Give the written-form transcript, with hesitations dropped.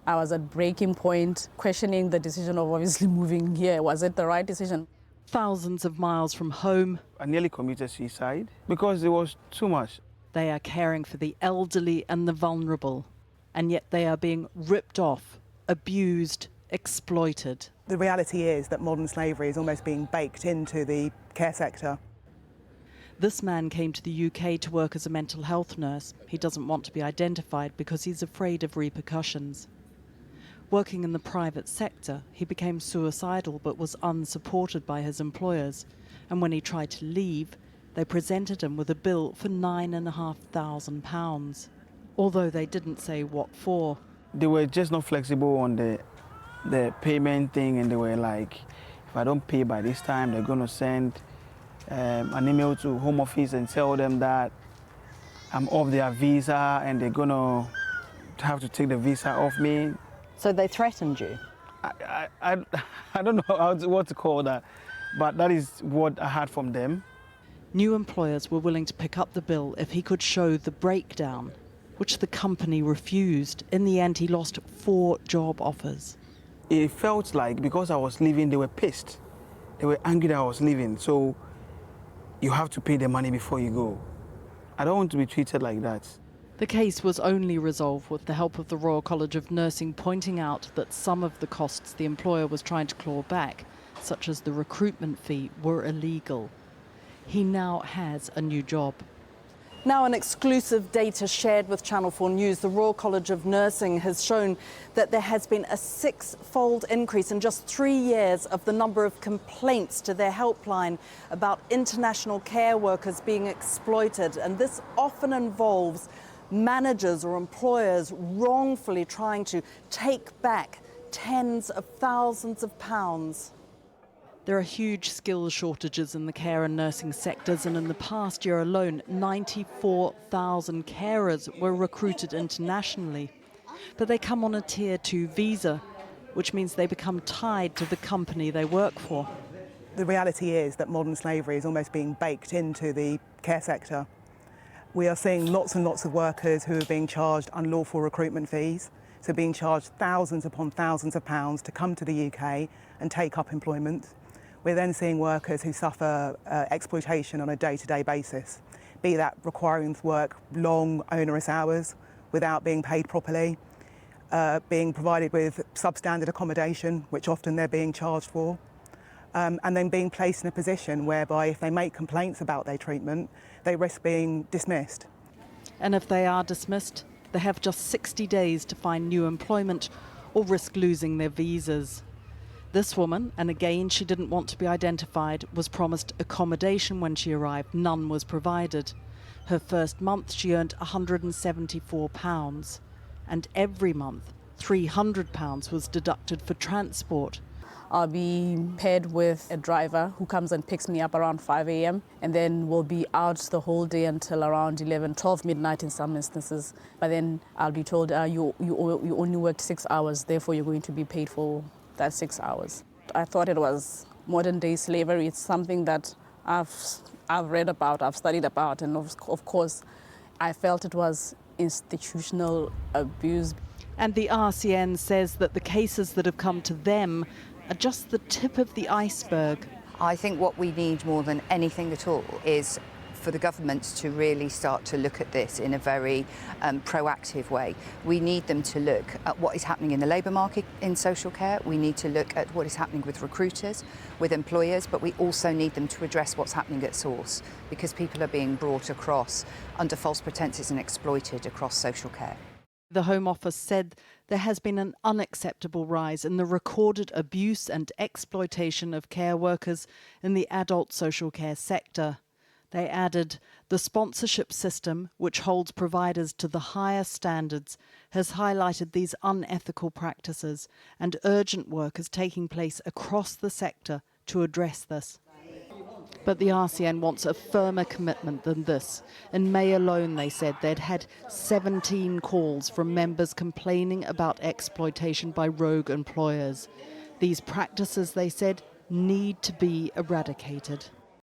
I was at breaking point, questioning the decision of obviously moving here. Was it the right decision? Thousands of miles from home, I nearly committed suicide because it was too much. they are caring for the elderly and the vulnerable, and yet they are being ripped off, abused, exploited. The reality is that modern slavery is almost being baked into the care sector. This man came to the UK to work as a mental health nurse. He doesn't want to be identified because he's afraid of repercussions. Working in the private sector, he became suicidal but was unsupported by his employers. And when he tried to leave, they presented him with a bill for £9,500, although they didn't say what for. They were just not flexible on the payment thing, and they were like, if I don't pay by this time, they're going to send an email to Home Office and tell them that I'm off their visa and they're going to have to take the visa off me. So they threatened you? I don't know what to call that, but that is what I had from them. New employers were willing to pick up the bill if he could show the breakdown, which the company refused. In the end, he lost 4 job offers. It felt like because I was leaving, they were pissed. They were angry that I was leaving, so you have to pay the money before you go. I don't want to be treated like that. The case was only resolved with the help of the Royal College of Nursing pointing out that some of the costs the employer was trying to claw back, such as the recruitment fee, were illegal. He now has a new job. Now, an exclusive data shared with Channel 4 News, the Royal College of Nursing has shown that there has been a 6-fold increase in just 3 years of the number of complaints to their helpline about international care workers being exploited. And this often involves managers or employers wrongfully trying to take back tens of thousands of pounds. There are huge skills shortages in the care and nursing sectors, and in the past year alone, 94,000 carers were recruited internationally. But they come on a Tier 2 visa, which means they become tied to the company they work for. The reality is that modern slavery is almost being baked into the care sector. We are seeing lots and lots of workers who are being charged unlawful recruitment fees, so being charged thousands upon thousands of pounds to come to the UK and take up employment. We're then seeing workers who suffer exploitation on a day-to-day basis, be that requiring to work long, onerous hours without being paid properly, being provided with substandard accommodation, which often they're being charged for, and then being placed in a position whereby if they make complaints about their treatment, they risk being dismissed. And if they are dismissed, they have just 60 days to find new employment or risk losing their visas. This woman, and again she didn't want to be identified, was promised accommodation when she arrived. None was provided. Her first month she earned £174, and every month £300 was deducted for transport. I'll be paired with a driver who comes and picks me up around 5 a.m. and then we'll be out the whole day until around 11, 12 midnight in some instances. But then I'll be told you only worked 6 hours, therefore you're going to be paid for that 6 hours. I thought it was modern day slavery. It's something that I've read about, I've studied about, and of course I felt it was institutional abuse. And the RCN says that the cases that have come to them are just the tip of the iceberg. I think what we need more than anything at all is for the governments to really start to look at this in a very proactive way. We need them to look at what is happening in the labour market in social care. We need to look at what is happening with recruiters, with employers, but we also need them to address what's happening at source, because people are being brought across under false pretences and exploited across social care. The Home Office said there has been an unacceptable rise in the recorded abuse and exploitation of care workers in the adult social care sector. They added, the sponsorship system, which holds providers to the higher standards, has highlighted these unethical practices, and urgent work is taking place across the sector to address this. But the RCN wants a firmer commitment than this. In May alone, they said they'd had 17 calls from members complaining about exploitation by rogue employers. These practices, they said, need to be eradicated.